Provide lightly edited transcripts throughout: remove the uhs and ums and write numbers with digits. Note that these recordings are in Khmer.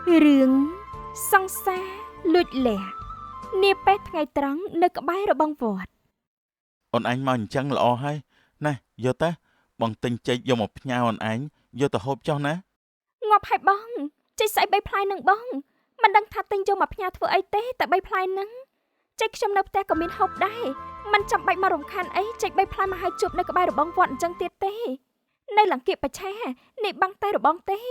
រឿងសង្សារលួចលាក់នាពេលថ្ងៃត្រង់នៅក្បែររបងវត្តអូនអញមកអញ្ចឹងល្អហើយណាយកទៅបងទិញចេកយកមកផ្ញើអូនអញយកទៅហូបចុះណាងាប់ហើយបងចេកស្អី3ផ្លែនឹងបងមិនដឹងថាទិញយកមកផ្ញើធ្វើអីទេតែ3ផ្លែនឹងចេកខ្ញុំនៅផ្ទះក៏មានហូបដែរមិនចាំបាច់មករំខានអីចេក3ផ្លែមកឲ្យជប់នៅក្បែររបងវត្តអញ្ចឹងទៀតទេនៅលង្កៀកបច្ឆានេះបាំងតែរបងទេ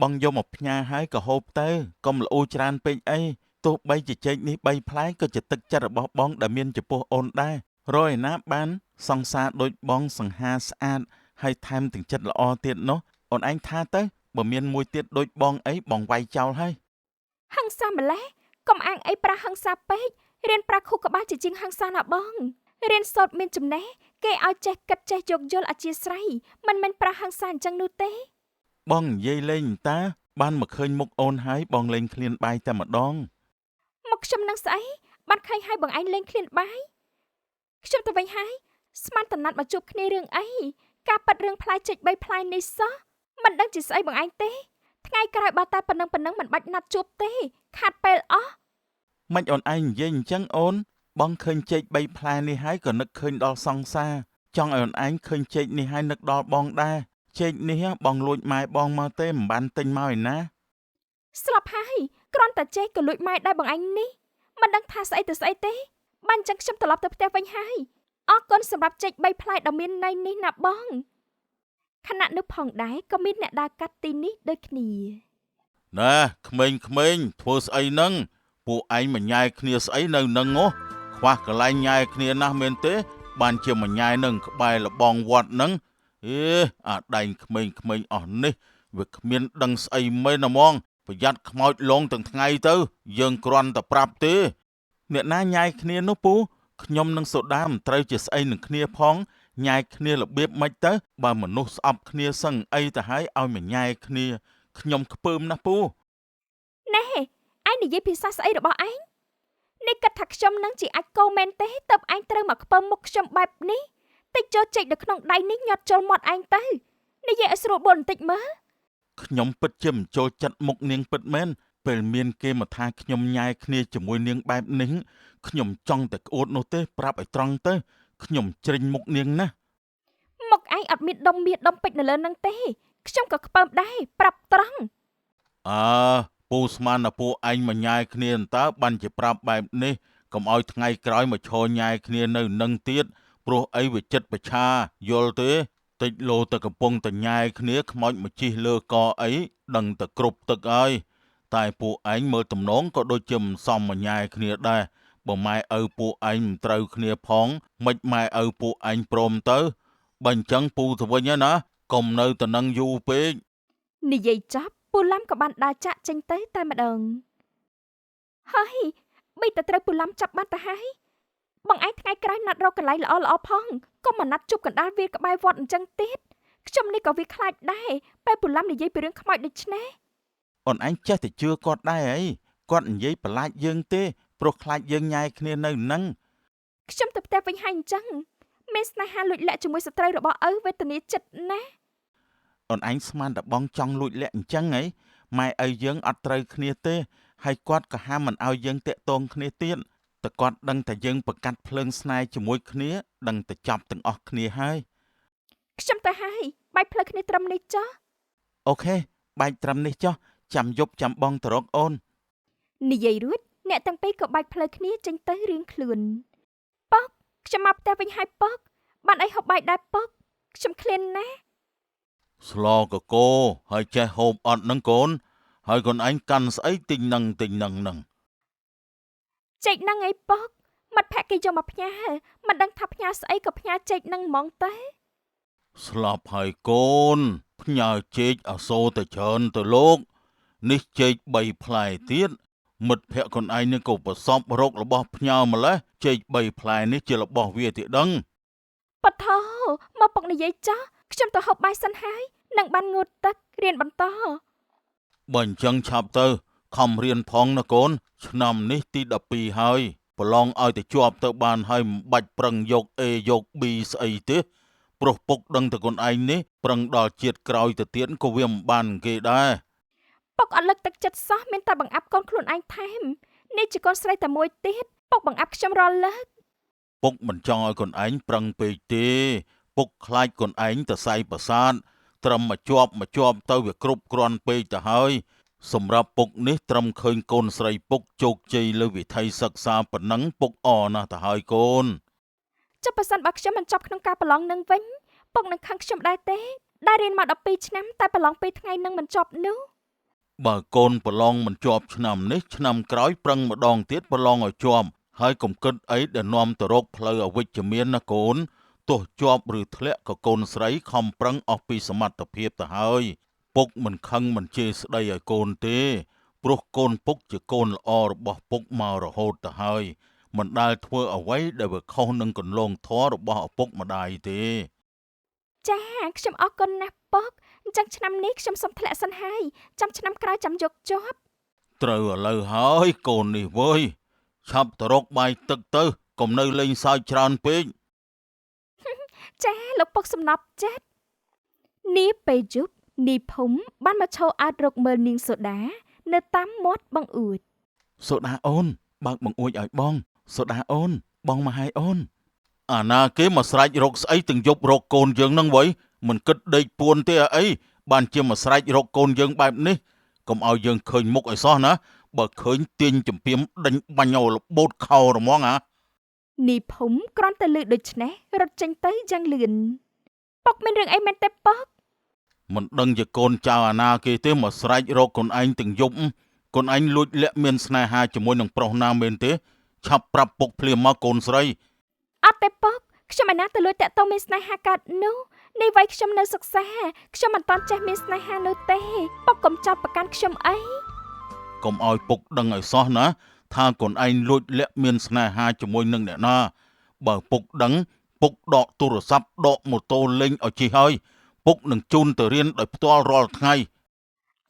បងយកមកផ្ញើហើយក៏ហូបទៅកុំល្អូច្រើនពេកអីទោះបីជាចេកនេះ3ផ្លែក៏ជាទឹកចិត្តរបស់បងដែលមានចំពោះអូនដែររយឯណាបានសង្សារដូចបងសង្ហាស្អាតហើយថែមទាំងចិត្តល្អទៀតនោះអូនអញថាទៅបើមានមួយទៀតដូចបងអីបងវាយចោលហើយហឹង្សាម្លេះកុំអាងអីប្រាហឹង្សាពេករៀនប្រាខុក្បាលជាជាងហឹង្សាណាបងរៀនសូត្រមានចំណេះគេឲ្យចេះគិតចេះយោគយល់អធ្យាស្រ័យមិនមែនប្រាហឹង្សាអញ្ចឹងនោះទេបងនិយាយលេងតាបានមកឃើញមុខអូនហើយបងលេងឃ្លានបាយតែម្ដងមកខ្ញុំនឹងស្អីបានឃើញឲ្យបងឯងលេងឃ្លានបាយខ្ញុំទៅវិញហើយស្មានតំណាត់មកជួបគ្នារឿងអីការប៉ັດរឿងផ្លែចេក3ផ្លែនេះសោះមិនដឹងជាស្អីបងឯងទេថ្ងៃក្រោយបើតែប៉ុណ្ណឹងមិនបាច់ណាត់ជួបទេខាត់ពេលអស់មិនអូនឯងនិយាយអញ្ចឹងអូនបងឃើញចេក3ផ្លែនេះហើយក៏នឹកឃើញដល់សង្សារចង់ឲ្យអូនឯងឃើញចេកនេះហើយនឹកដល់បងដែរចេកនេះបងលួចម៉ែបងមកទេមិនបានទិញមកឯណា ស្លាប់ហើយគ្រាន់តែចេះក៏លួចម៉ែដែរបងឯងនេះមិនដឹងថាស្អីទៅស្អីទេបានអញ្ចឹងខ្ញុំត្រឡប់ទៅផ្ទះវិញហើយអរគុណសម្រាប់ចេក3ផ្លែដ៏មានន័យនេះណាបងខណៈនោះផងដែរក៏មានអ្នកដើរកាត់ទីនេះដូចគ្នាណាក្មេងធ្វើស្អីហ្នឹងពួកឯងមិនញ៉ែគ្នាស្អីនៅនឹងហ៎ខ្វះកន្លែងញ៉ែគ្នាណាស់មែនទេបានជាមិនញ៉ែនឹងក្បែរលបងវត្តហ្នឹងអាដែងក្មេងអស់នេះវាគ្មានដឹងស្អីមែនហ្មងប្រយ័ត្នខ្មោចលងទាំងថ្ងៃទៅយើងគ្រាន់តែប្រាប់ទេអ្នកណាញ៉ែគ្នានោះពូខ្ញុំនឹងសូដាមិនត្រូវជាស្អីនឹងគ្នាផងញ៉ែគ្នារបៀបម៉េចទៅបើមនុស្សស្អប់គ្នាសឹងអីទៅហើយឲ្យមកញ៉ែគ្នាខ្ញុំខ្ពើមណាស់ពូណែឯងនិយាយភាសាស្អីរបស់ឯងនេះគិតថាខ្ញុំនឹងជាអាចកោមែនទេតើបឯងត្រូវមកខ្ពើមមុខខ្ញុំបែបនេះតិចចូលចេកនៅក្នុងដៃនេះញាត់ចូលមាត់ឯងទៅនិយាយឲ្យស្រួលបួនបន្តិចមើលខ្ញុំពិតជាមិនចូលចិត្តមុខនាងពិតមែនពេលមានគេមកថាខ្ញុំញ៉ែគ្នាជាមួយនាងបែបនេះខ្ញុំចង់តែក្អួតនោះទេប្រាប់ឲ្យត្រង់ទៅខ្ញុំជ្រិញមុខនាងណាស់មុខឯងអត់មានដុំមាសដុំពេជ្រនៅលើនឹងទេខ្ញុំក៏ខ្ពើមដែរប្រាប់ត្រង់អើពូស្មានតែពួកឯងមកញ៉ែគ្នាតើបានជាប្រាប់បែបនេះកុំឲ្យថ្ងៃក្រោយមកឈរញ៉ែគ្នានៅនឹងទៀតព្រោះអីវាចិត្តប្រឆាយល់ទេតិចលោទៅកំពុងតញ៉ែគ្នាខ្មោចមកជិះលើកអីដឹងតែគ្រប់ទឹកហើយតែពួកឯងមើលទំនងក៏ដូចជាមិនសមមកញ៉ែគ្នាដែរបើម៉ែឪពួកឯងមិនត្រូវគ្នាផងមិនម៉ែឪពួកឯងព្រមទៅបើអញ្ចឹងពូទៅវិញណាកុំនៅតែនឹងយូរពេកនិយាយចប់ពូឡាំក៏បានដើរចាក់ចេញទៅតែម្ដងហើយបីតែត្រូវពូឡាំចាប់បាត់ទៅហើយបងឯងថ្ងៃក្រោយណាត់រកកន្លែងល្អផងកុំមកណាត់ជប់កណ្ដាលវាលក្បែរវត្តអញ្ចឹងទៀតខ្ញុំនេះក៏វាខ្លាចដែរពេលពូឡាំនិយាយពីរឿងខ្មោចដូច្នេះអូនឯងចេះតែជឿគាត់ដែរអីគាត់និយាយប្រឡាចយើងទេព្រោះខ្លាចយើងញ៉ែគ្នានៅនឹងខ្ញុំទៅផ្ទះវិញហើយអញ្ចឹងមានស្នេហាលួចលាក់ជាមួយស្ត្រីរបស់ឪវេទនាចិត្តណាស់អូនឯងស្មានតែបងចង់លួចលាក់អញ្ចឹងហីម៉ែឪយើងអត់ត្រូវគ្នាទេហើយគាត់ក៏ហាមមិនឲ្យយើងតាក់ទងគ្នាទៀតតែគាត់ដឹងតែយើងប្រកាសភ្លើងស្នេហ៍ជាមួយគ្នាដឹងតែចប់ទាំងអស់គ្នាហើយខ្ញុំទៅហើយបែកផ្លូវគ្នាត្រឹមនេះចុះអូខេបែកត្រឹមនេះចុះចាំយប់ចាំបងទៅរកអូននិយាយរួចអ្នកទាំងពីរក៏បែកផ្លូវគ្នាចេញទៅរៀងខ្លួនប៉កខ្ញុំមកផ្ទះវិញហើយប៉កបានអីហូបបាយដែរប៉កខ្ញុំឃ្លានណាស់ស្លកកោហើយចេះហូបអត់នឹងកូនហើយកូនឯងកាន់ស្អីទិញនឹងនឹងចេកហ្នឹងអីប៉កមិត្តភក្តិគេយកមកផ្ញើមិនដឹងថាផ្ញើស្អីក៏ផ្ញើចេកហ្នឹងហ្មងទៅស្លាប់ហើយកូនផ្ញើចេកអសូរទៅច្រើនទៅលោកនេះចេក3ផ្លែទៀតមិត្តភក្តិខ្លួនឯងនេះក៏ប្រសពរករបស់ផ្ញើម្លេះចេក3ផ្លែនេះជារបស់វាទីដឹងប៉ថោមកពុកនិយាយចាស់ខ្ញុំទៅហូបបាយសិនហើយនឹងបានងូតទឹករៀនបន្តបើអញ្ចឹងឆាប់ទៅខំរៀនផងណាកូនឆ្នាំនេះទី12ហើយប្រឡងឲ្យទៅជាប់ទៅបានហើយមិនបាច់ប្រឹងយក A យក B ស្អីទេព្រោះពុកដឹងតែខ្លួនឯងនេះប្រឹងដល់ជាតិក្រោយទៅទៀតក៏វាមិនបានគេដែរ ពុកអត់លើកទឹកចិត្តសោះមានតែបង្អាប់កូនខ្លួនឯងថែមនេះជាកូនស្រីតែមួយទៀតពុកបង្អាប់ខ្ញុំរាល់លើកពុកមិនចង់ឲ្យកូនឯងប្រឹងពេកទេពុកខ្លាចកូនឯងទៅសាយប្រសាទត្រឹមមកជាប់ទៅវាគ្រប់គ្រាន់ពេកទៅហើយសម្រាប់ពុកនេះត្រឹមឃើញកូនស្រីពុកជោគជ័យលើវិថីសិក្សាប៉ុណ្ណឹងពុកអរណាស់ទៅហើយកូនចុះបើសិនបើខ្ញុំមិនចប់ក្នុងការប្រឡងនឹងវិញពុកនឹងខឹងខ្ញុំដែរទេដែលរៀនមក12ឆ្នាំតែប្រឡង2ថ្ងៃនឹងមិនចប់នោះបើកូនប្រឡងមិនជាប់ឆ្នាំនេះឆ្នាំក្រោយប្រឹងម្ដងទៀតប្រឡងឲ្យជាប់ហើយកុំគិតអីដែលនាំទៅរកផ្លូវអវិជ្ជមានណាកូនទោះជាប់ឬធ្លាក់ក៏កូនស្រីខំប្រឹងអស់ពីសមត្ថភាពទៅហើយពុកមិនខឹងមិនជេរស្ដីឲ្យកូនទេព្រោះកូនពុកជាកូនល្អរបស់ពុកមករហូតទៅហើយមិនដែលធ្វើអ្វីដែលវាខុសនឹងគន្លងធម៌របស់ឪពុកម្ដាយទេចាខ្ញុំអរគុណណាស់ពុកអញ្ចឹងឆ្នាំនេះខ្ញុំសូមធ្លាក់សិនហើយចាំឆ្នាំក្រោយចាំយកជាប់ត្រូវឥឡូវហើយកូននេះវើយឆាប់ទៅរកបាយទឹកទៅកុំនៅលេងសើចច្រើនពេកចាលោកពុកសំណប់ចិត្តនេះពេលយប់នេះភូមិបានមកឈរអើតរកមើលនាងសូដានៅតាមមាត់បង្អួចសូដាអូនបើកបង្អួចឲ្យបងសូដាអូនបងមកហើយអូនអាណាគេមកស្រែករកស្អីទាំងយប់រកកូនយើងនឹងវ៉ៃមិនគិតដេកពួនទេអីបានជាមកស្រែករកកូនយើងបែបនេះកុំឲ្យយើងឃើញមុខឲ្យសោះណាបើឃើញទាញចំពីមដេញបាញ់ឲ្យលបូតខោរហ្មងនេះភូមិគ្រាន់តែលឺដូច្នេះរត់ចេញទៅយ៉ាងលឿនពុកមានរឿងអីមែនទេពុកមិនដឹងជាកូនចៅអាណាគេទេមកស្រែករកកូនឯងទាំងយប់កូនឯងលួចលាក់មានស្នេហាជាមួយនឹងប្រុសណាមែនទេឆាប់ប្រាប់ពុកភ្លាមមកកូនស្រីអត់ទេពុកខ្ញុំមិនណាទៅលួចតាក់ទងមានស្នេហាកើតនោះនេះវ័យខ្ញុំនៅសិក្សាខ្ញុំមិនតាន់ចេះមានស្នេហានោះទេពុកកុំចាប់ប្រកាន់ខ្ញុំអីកុំឲ្យពុកដឹងឲ្យសោះណាថាកូនឯងលួចលាក់មានស្នេហាជាមួយនឹងអ្នកណាបើពុកដឹងពុកដកទូរស័ព្ទដកម៉ូតូលេងឲ្យជិះហើយពុកនឹងជូនទៅរៀនដោយផ្ទាល់រាល់ថ្ងៃ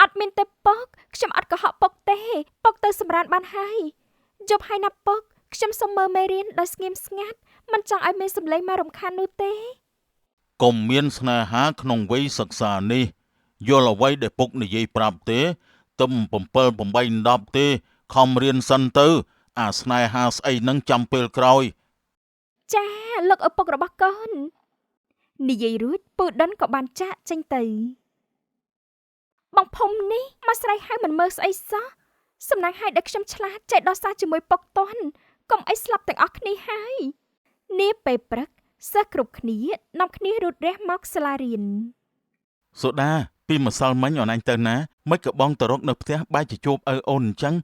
អត់មានទេពុកខ្ញុំអត់កុហកពុកទេពុកទៅសម្រានបានហើយយប់ហើយណាពុកខ្ញុំសូមមើលមេរៀនដោយស្ងៀមស្ងាត់មិនចង់ឲ្យមានសម្លេងមករំខាននោះទេកុំមានស្នេហាក្នុងវ័យសិក្សានេះយល់អ្វីដែលពុកនិយាយប្រាប់ទេទំ7 8 10ទេខំរៀនសិនទៅអាស្នេហាស្អីនឹងចាំពេលក្រោយចាលោកឪពុករបស់កូននិយាយរួចពូដិនក៏បានចាកចេញទៅបងភុំនេះមកស្រែកហៅមិនមើលស្អីសោះសំណាងឲ្យដែលខ្ញុំឆ្លាតចេះដោះសារជាមួយពុកតាន់កុំអីស្លាប់ទាំងអស់គ្នាហើយនាពេលព្រឹកសិស្សគ្រប់គ្នានាំគ្នារត់រះមកសាលារៀនសូដាពីម្សិលមិញអូនឯងទៅណាមិនក៏បងទៅរកនៅផ្ទះបែរជាជួបឪអូនអញ្ចឹង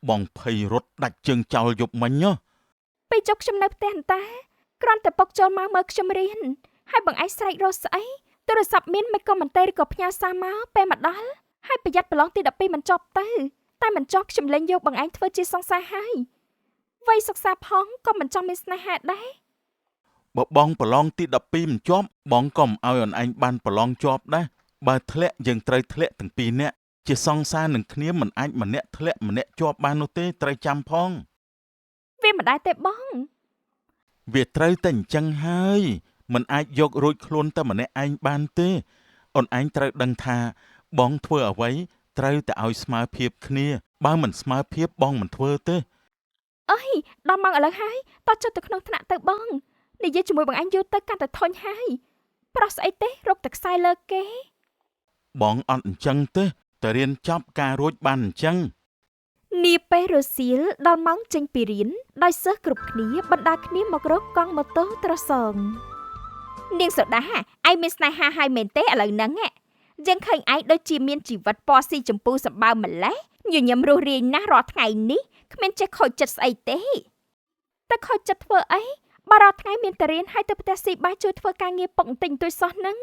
បងភ័យរត់ដាច់ជើងចោលយប់មិញហ៎ពេលជប់ខ្ញុំនៅផ្ទះតាគ្រាន់តែពុកចូលមកមើលខ្ញុំរៀនហើយបងឯងស្រែករកស្អីទូរស័ព្ទមានមិនក៏មិនទេឬក៏ផ្ញើសារមកពេលមកដល់ហើយប្រយ័ត្នប្រឡងទី12មិនចប់ទៅតែមិនចប់ខ្ញុំលែងយកបងឯងធ្វើជាសង្សារហើយវ័យសិក្សាផងក៏មិនចង់មានស្នេហាដែរបើបងប្រឡងទី12មិនជាប់បងក៏មិនឲ្យអូនឯងបានប្រឡងជាប់ដែរបើធ្លាក់យើងត្រូវធ្លាក់ទាំងពីរនាក់ជាសង្សារនឹងគ្នាមិនអាចម្នាក់ធ្លាក់ម្នាក់ជាប់បាននោះទេត្រូវចាំផងវាមិនដែរទេបងវាត្រូវតែអញ្ចឹងហើយមិនអាចយករួចខ្លួនតែម្នាក់ឯងបានទេអូនឯងត្រូវដឹងថាបងធ្វើអ្វីត្រូវតែឲ្យស្មើភាពគ្នាបើមិនស្មើភាពបងមិនធ្វើទេអើយដល់ម៉ោងឥឡូវហើយតោះចុះទៅក្នុងថ្នាក់ទៅបងនិយាយជាមួយបងឯងយូរទៅកាន់តែធុញហើយប្រុសស្អីទេរកតែខ្សែលើគេបងអត់អញ្ចឹងទេតែរៀនចប់ការរួចបានអញ្ចឹងនាពេលរសៀលដល់ម៉ោងចេញពីរៀនដោយសិស្សគ្រប់គ្នាបណ្ដាគ្នាមករកកង់ម៉ូតូត្រសងនាងសូដាឯងមានស្នេហាហើយមែនទេឥឡូវហ្នឹងយើងឃើញឯងដូចជាមានជីវិតពណ៌ស៊ីចម្ពូសម្បើមម្លេះញញឹមរស់រាយណាស់រាល់ថ្ងៃនេះគ្មានចេះខូចចិត្តស្អីទេតែខូចចិត្តធ្វើអីបើរាល់ថ្ងៃមានតែរៀនហើយទៅផ្ទះស៊ីបាយជួយធ្វើការងារពុកបន្តិចបន្តួចសោះហ្នឹង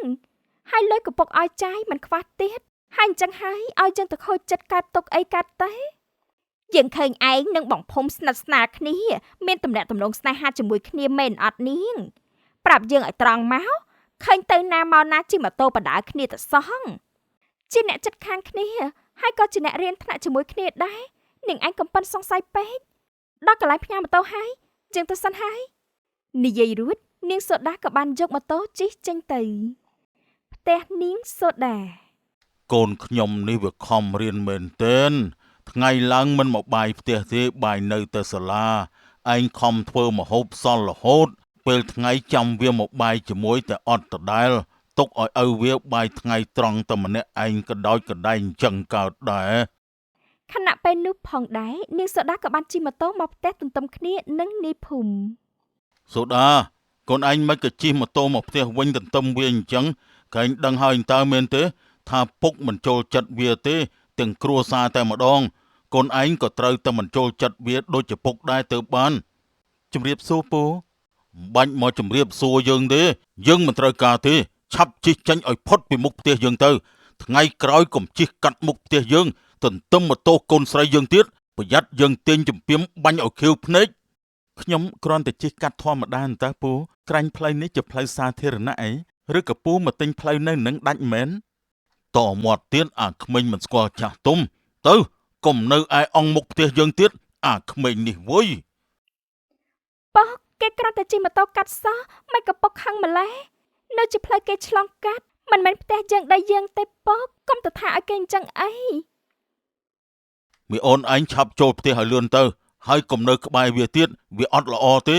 ហើយលុយក៏ពុកឲ្យចាយមិនខ្វះទៀតហើយអញ្ចឹងហើយឲ្យយើងទៅខូចចិត្តកើតទុកអីកើតទេយើងឃើញឯងនឹងបងភុំស្និទ្ធស្នាលគ្នាមានទំនាក់ទំនងស្នេហាជាមួយគ្នាមែនអត់នាងប្រាប់យើងឲ្យត្រង់មកឃើញទៅណាមកណាជិះម៉ូតូបដើគ្នាទៅសោះជាអ្នកចិត្តខាងគ្នាហើយក៏ជាអ្នករៀនថ្នាក់ជាមួយគ្នាដែរនាងឯងកំប៉ិនសង្ស័យពេកដល់កន្លែងផ្ញើម៉ូតូហើយយើងទៅសិនហើយនិយាយរួចនាងសូដាក៏បានយកម៉ូតូជិះចេញទៅផ្ទះនាងសូដា កូនខ្ញុំនេះវាខំរៀនមែនទែនថ្ងៃឡើងមិនមកបាយផ្ទះទេបាយនៅតែសាលាឯងខំធ្វើម្ហូបសល់រហូតពេលថ្ងៃចាំវាមកបាយជាមួយតែអត់ដដែលទុកឲ្យឪវាបាយថ្ងៃត្រង់តែម្នាក់ឯងក៏ដោយកដែងអញ្ចឹងកើតដែរ ខណៈពេលនោះផងដែរនាងសូដាក៏បានជិះម៉ូតូមកផ្ទះទន្ទឹមគ្នានឹងនាយភូមិសូដាកូនឯងមិនក៏ជិះម៉ូតូមកផ្ទះវិញទន្ទឹមវាអញ្ចឹងកែងដឹងហើយតើមែនទេថាពុកមិនចូលចិត្តវាទេទាំងគ្រួសារតែម្ដងកូនឯងក៏ត្រូវតែមិនចូលចិត្តវាដូចជាពុកដែរទៅបានជំរាបសួរពូមិនបាច់មកជំរាបសួរយើងទេយើងមិនត្រូវការទេឆាប់ជិះចេញឲ្យផុតពីមុខផ្ទះយើងទៅថ្ងៃក្រោយកុំជិះកាត់មុខផ្ទះយើងទន្ទឹមម៉ូតូកូនស្រីយើងទៀតប្រយ័ត្នយើងទាញជំពាមបាញ់ឲ្យខៀវភ្នែកខ្ញុំគ្រាន់តែជិះកាត់ធម្មតាតើពូក្រាញ់ផ្លូវនេះជាផ្លូវសាធារណៈអីឬក៏ពូមកទិញផ្លូវនៅនឹងដាច់មែនតមាត់ទៀតអាក្មេងមិនស្គាល់ចាស់ទុំទៅកុំនៅឯអង្គមុខផ្ទះយើងទៀតអាក្មេងនេះវុយប៉ោះគេគ្រាន់តែជិះម៉ូតូកាត់សោះមិនក៏ពុកខឹងម្លេះនៅជាផ្លូវគេឆ្លងកាត់មិនមែនផ្ទះយើងដីយើងទេប៉ោះកុំទៅថាឲ្យគេអញ្ចឹងអីមីអូនឯងឆាប់ចូលផ្ទះឲ្យលឿនទៅហើយកុំនៅក្បែរវាទៀតវាអត់ល្អទេ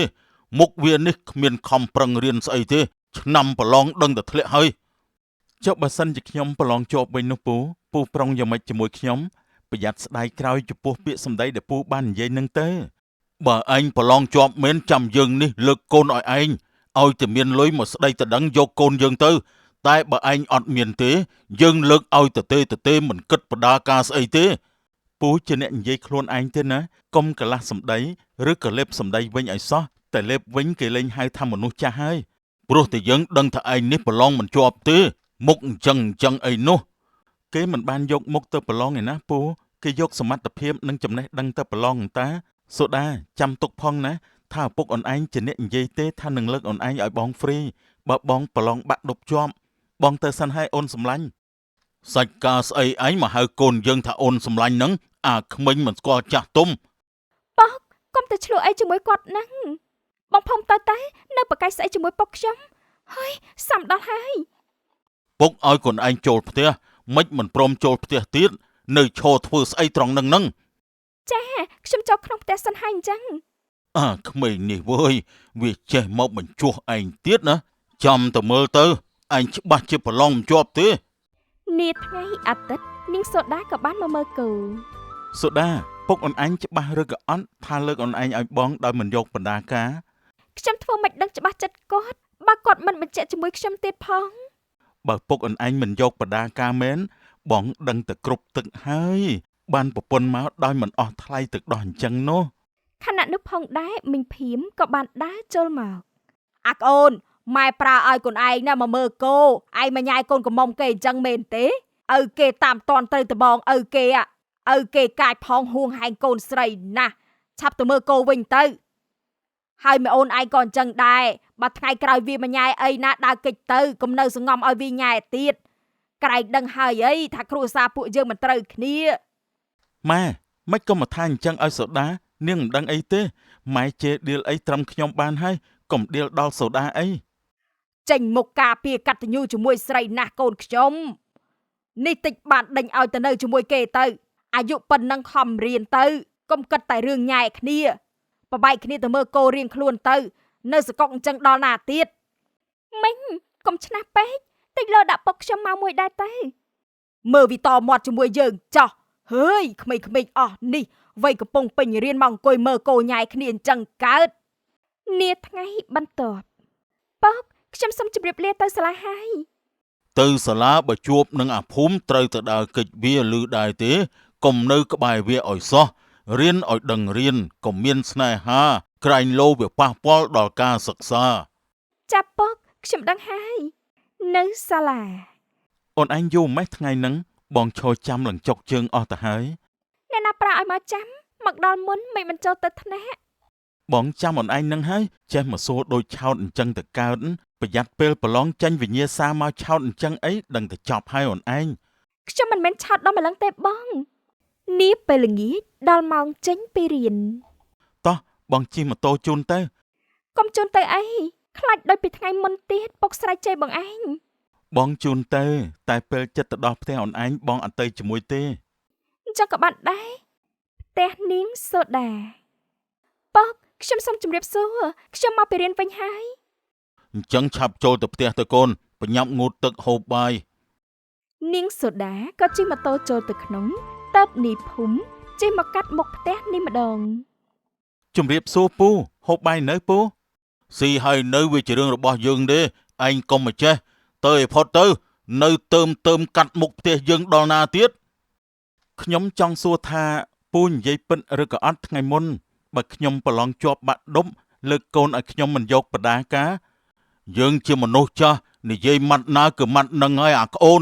មុខវានេះគ្មានខំប្រឹងរៀនស្អីទេឆ្នាំប្រឡងដឹងតែធ្លាក់ហើយចុះបើសិនជាខ្ញុំប្រឡងជាប់វិញនោះពូប្រុងយ៉ាងម៉េចជាមួយខ្ញុំប្រយ័ត្នស្ដាយក្រោយចំពោះពាក្យសម្ដីដែលពូបាននិយាយនឹងទៅបើឯងប្រឡងជាប់មែនចាំយើងនេះលើកកូនឲ្យឯងឲ្យតែមានលុយមកស្ដីតដឹងយកកូនយើងទៅតែបើឯងអត់មានទេយើងលើកឲ្យទៅមិនគិតបដាការស្អីទេពូជាអ្នកនិយាយខ្លួនឯងទេណាកុំកលាស់សម្ដីឬក៏លេបសម្ដីវិញឲ្យសោះតែលេបវិញគេលែងហៅថាមនុស្សចាស់ហើយព្រោះតែយើងដឹងថាឯងនេះប្រឡងមិនជាប់ទេមុខអញ្ចឹងអីនោះគេមិនបានយកមុខទៅប្រឡងឯណាពូគេយកសមត្ថភាពនិងចំណេះដឹងទៅប្រឡងតាសូដាចាំទុកផងណាថាឪពុកអូនឯងជាអ្នកនិយាយទេថានឹងលើកអូនឯងឲ្យបងហ្វ្រីបើបងប្រឡងបាក់ដប់ជាប់បងទៅសិនឲ្យអូនសម្លាញ់សាច់ការស្អីឯងមកហៅកូនយើងថាអូនសម្លាញ់នឹងអាក្មេងមិនស្គាល់ចាស់ទុំប៉ោះកុំទៅឆ្លោះអីជាមួយគាត់ហ្នឹងបងភុំទៅនៅប្រកែកស្អីជាមួយពុកខ្ញុំហើយសំដល់ហើយពុកឲ្យកូនឯងចូលផ្ទះមិនព្រមចូលផ្ទះទៀតនៅឈរធ្វើស្អីត្រង់នឹងចាខ្ញុំចូលក្នុងផ្ទះសិនហើយអញ្ចឹងអាក្មេងនេះវើយវាចេះមកបញ្ចោះឯងទៀតណាចាំទៅមើលទៅឯងច្បាស់ជាប្រឡងមិនជាប់ទេនាថ្ងៃអាទិត្យនាងសូដាក៏បានមកមើលគោសូដាពុកអូនឯងច្បាស់ឬក៏អត់ថាលើកអូនឯងឲ្យបងដោយមិនយកបណ្ដាការខ្ញុំធ្វើមិនដឹងច្បាស់ចិត្តគាត់បើគាត់មិនបញ្ជាក់ជាមួយខ្ញុំទៀតផងបើពុកអូនឯងមិនយកបណ្ដាការមែនបងដឹងតែគ្រប់ទឹកហើយបានប្រពន្ធមកដោយមិនអស់ថ្លៃទឹកដោះអញ្ចឹងនោះខណៈនោះផងដែរមីងភៀមក៏បានដើរចូលមកអាកូនម៉ែប្រើឲ្យកូនឯងណាមកមើលគោឯងមកញ៉ាយកូនកំមុំគេអញ្ចឹងមែនទេឪគេតាមតន់ត្រូវតបងឪគេកាចផងហួងហែងកូនស្រីណាស់ឆាប់ទៅមើលគោវិញទៅហើយម៉ែអូនឯងក៏អញ្ចឹងដែរបើថ្ងៃក្រោយវាមកញ៉ែអីណាដើរកិច្ចទៅកុំនៅសងំឲ្យវាញ៉ែទៀតក្រែងដឹងហើយអីថាគ្រួសារពួកយើងមិនត្រូវគ្នាម៉ែមិនក៏មកថាអញ្ចឹងឲ្យសូដានាងមិនដឹងអីទេម៉ែជេរដៀលអីត្រឹមខ្ញុំបានហើយកុំដៀលដល់សូដាអីចេញមុខការពារកតញ្ញូជាមួយស្រីណាស់កូនខ្ញុំនេះតិចបានដេញឲ្យទៅនៅជាមួយគេទៅអាយុប៉ុណ្ណឹងខំរៀនទៅកុំគិតតែរឿងញ៉ែគ្នាបបែកគ្នាទៅមើលគោរៀងខ្លួនទៅនៅសកុកអញ្ចឹងដល់ណាទៀតមិញកុំឆ្នះពេកតិចលើដាក់ពុកខ្ញុំមកមួយដែរទៅមើលវិតមាត់ជាមួយយើងចោះហើយក្មេងៗអស់នេះវ័យកំពុងពេញរៀនមកអង្គុយមើលគោញ៉ែគ្នាអញ្ចឹងកើតនាថ្ងៃបន្ទាប់ពុកខ្ញុំសូមជម្រាបលាទៅសាលាហើយទៅសាលាបើជួបនឹងអាភូមិត្រូវទៅដើរកិច្ចវាឮដែរទេកុំនៅក្បែរវាឲ្យសោះរៀនឲ្យដឹងរៀនកុំមានស្នេហាក្រែងលោវាប៉ះពាល់ដល់ការសិក្សាចាប់ពុកខ្ញុំដឹងហើយនៅសាលាអូនឯងយូរម៉េះថ្ងៃហ្នឹងបងឈរចាំឡើងចុកជើងអស់ទៅហើយអ្នកណាប្រាឲ្យមកចាំមកដល់មុនមិនបញ្ចូលទៅថ្នាក់បងចាំអូនឯងនឹងហើយចេះមកសួរដូចឆោតអញ្ចឹងទៅកើតប្រយ័ត្នពេលប្រឡងចាញ់វិញ្ញាសាមកឆោតអញ្ចឹងអីដឹងតែចប់ហើយអូនឯងខ្ញុំមិនមែនឆោតដល់ម្លឹងទេបងនាពេលល្ងាចដល់ម៉ោងចេញពីរៀនតោះបងជិះម៉ូតូជូនទៅកុំជូនទៅអីខ្លាចដូចពីថ្ងៃមុនទៀតពុកស្រែកជេរបងឯង បងជូនទៅតែពេលចិត្តទៅដល់ផ្ទះអូនឯងបងអត់ទៅជាមួយទេ អញ្ចឹងក៏បានដែរផ្ទះនាងសូដាប៉កខ្ញុំសូមជម្រាបសួរខ្ញុំមកពីរៀនវិញហើយ អញ្ចឹងឆាប់ចូលទៅផ្ទះទៅកូនបញ្ញាប់ងូតទឹកហូបបាយ នាងសូដាក៏ជិះម៉ូតូចូលទៅក្នុងតើបនីភូមិជិះមកកាត់មុខផ្ទះនេះម្ដង ជំរាបសួរពូហូបបាយនៅពូស៊ីហើយនៅវាជារឿងរបស់យើងទេឯងកុំមកចេះទៅឲ្យផុតទៅនៅទៅកាត់មុខផ្ទះយើងដល់ណាទៀតខ្ញុំចង់សួរថាពូនិយាយពិតឬក៏អត់ថ្ងៃមុនបើខ្ញុំប្រឡងជាប់បាក់ដប់លើកកូនឲ្យខ្ញុំមិនយកបដាការយើងជាមនុស្សចាស់និយាយម៉ាត់ណាគឺម៉ាត់នឹងហើយអាក្អូន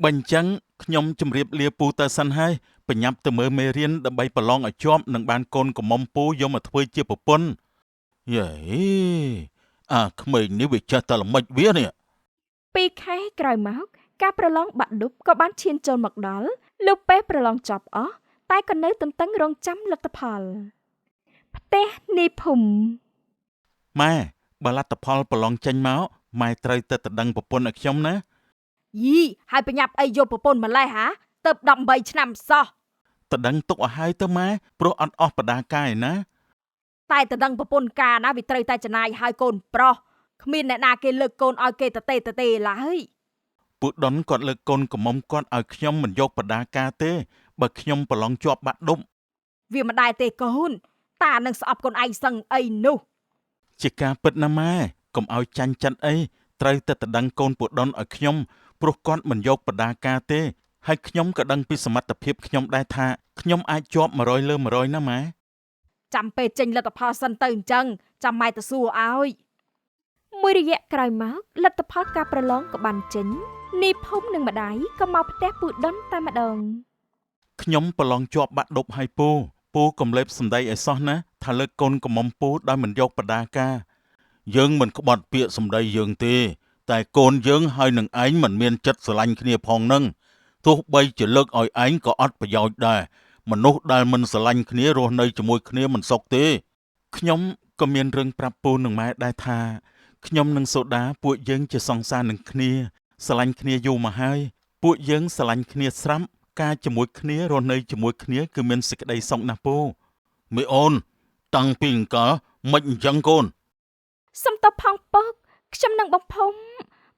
បើអញ្ចឹងខ្ញុំជម្រាបលាពូទៅសិនហើយបញ្ញាប់ទៅមើលមេរៀនដើម្បីប្រឡងឲ្យជាប់នឹងបានកូនកំមុំពូយកមកធ្វើជាប្រពន្ធយេអាក្មេងនេះវាចេះតែល្មិចវានេះ 2 ខែក្រោយមកការប្រឡងបាក់ឌុបក៏បានឈានចូលមកដល់លុះពេលប្រឡងចប់អស់តែក៏នៅទន្ទឹងរង់ចាំលទ្ធផលផ្ទះនីភូមិ ម៉ែបើលទ្ធផលប្រឡងចេញមកម៉ែត្រូវទៅដឹងប្រពន្ធឲ្យខ្ញុំណា យីហើយប្រញាប់អីយកប្រពន្ធម្លេះហាទៅ18ឆ្នាំសោះ ទៅដឹងទុកឲ្យហើយទៅម៉ែព្រោះអត់អស់បដាកាយណា តែទៅដឹងប្រពន្ធការណាវាត្រូវតែចំណាយឲ្យកូនប្រុសគ្មានអ្នកណាគេលើកកូនឲ្យគេតទេឡើយ ពួកដុនគាត់លើកកូនកំមុំគាត់ឲ្យខ្ញុំមិនយកបដាការទេបើខ្ញុំប្រឡងជាប់បាក់ដប់ វាមិនដែរទេកូនតានឹងស្អប់កូនឯងសឹងអីនោះ ជាការពិតណាម៉ែកុំឲ្យចាញ់ចិត្តអីត្រូវតែទៅដឹងកូនពួកដុនឲ្យខ្ញុំព្រោះគាត់មិនយកបដាការទេហើយខ្ញុំក៏ដឹងពីសមត្ថភាពខ្ញុំដែរថាខ្ញុំអាចជាប់100លើ100ណាម៉ែ ចាំពេលចេញលទ្ធផលសិនទៅអញ្ចឹងចាំម៉ែទៅសួរឲ្យមួយរយៈក្រោយមកលទ្ធផលការប្រឡងក៏បានចេញនីភូមិនិងម្ដាយក៏មកផ្ទះពូដុនតែម្ដង ខ្ញុំប្រឡងជាប់បាក់ដប់ឲ្យពូកំលេបសម្ដីឲ្យសោះណាថាលើកកូនកំមុំពូដោយមិនយកបដាការយើងមិនក្បត់ពាក្យសម្ដីយើងទេតែកូនយើងហើយនឹងឯងមិនមានចិត្តស្រឡាញ់គ្នាផងនឹងទោះបីជាលើកឲ្យឯងក៏អត់ប្រយោជន៍ដែរមនុស្សដែលមិនស្រឡាញ់គ្នារស់នៅជាមួយគ្នាមិនសុខទេខ្ញុំក៏មានរឿងប្រាប់ពូនឹងម៉ែដែរថាខ្ញុំនិងសូដាពួកយើងជាសង្សារនឹងគ្នាស្រឡាញ់គ្នាយូរមកហើយពួកយើងស្រឡាញ់គ្នាស្រាប់ការជាមួយគ្នារស់នៅជាមួយគ្នាគឺមានសេចក្តីសុខណាស់ពូមីអូនតាំងពីអង្គមិនអញ្ចឹងកូន សំតបផងពកខ្ញុំនឹងបំភុំ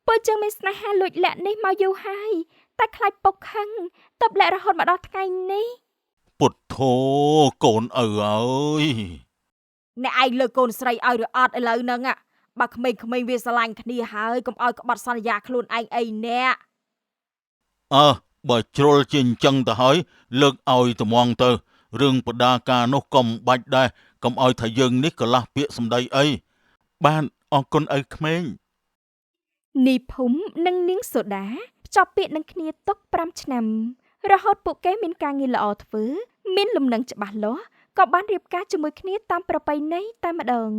ពើជើងមានស្នេហាលួចលាក់នេះមកយូរហើយតែខ្លាចពុកខឹងតបលាក់រហូតមកដល់ថ្ងៃនេះ ពុទ្ធោកូនឪអើយ អ្នកឯងលើកកូនស្រីឲ្យឬអត់ឥឡូវហ្នឹងបើក្មេងៗវាស្រឡាញ់គ្នាហើយកុំឲ្យក្បត់សន្យាខ្លួនឯងអីអ្នក បើជ្រុលជាអញ្ចឹងទៅហើយលើកឲ្យត្មងទៅរឿងបដាការនោះកុំបាច់ដែរកុំឲ្យថាយើងនេះកន្លះពាក្យសម្ដីអីបានអរគុណឪក្មេង នីភូមិនិងនាងសូដាភ្ជាប់ពាក្យនឹងគ្នាទុក5ឆ្នាំរហូតពួកគេមានការងារល្អធ្វើមានលំនឹងច្បាស់លាស់ក៏បានរៀបការជាមួយគ្នាតាមប្រពៃណីតែម្ដង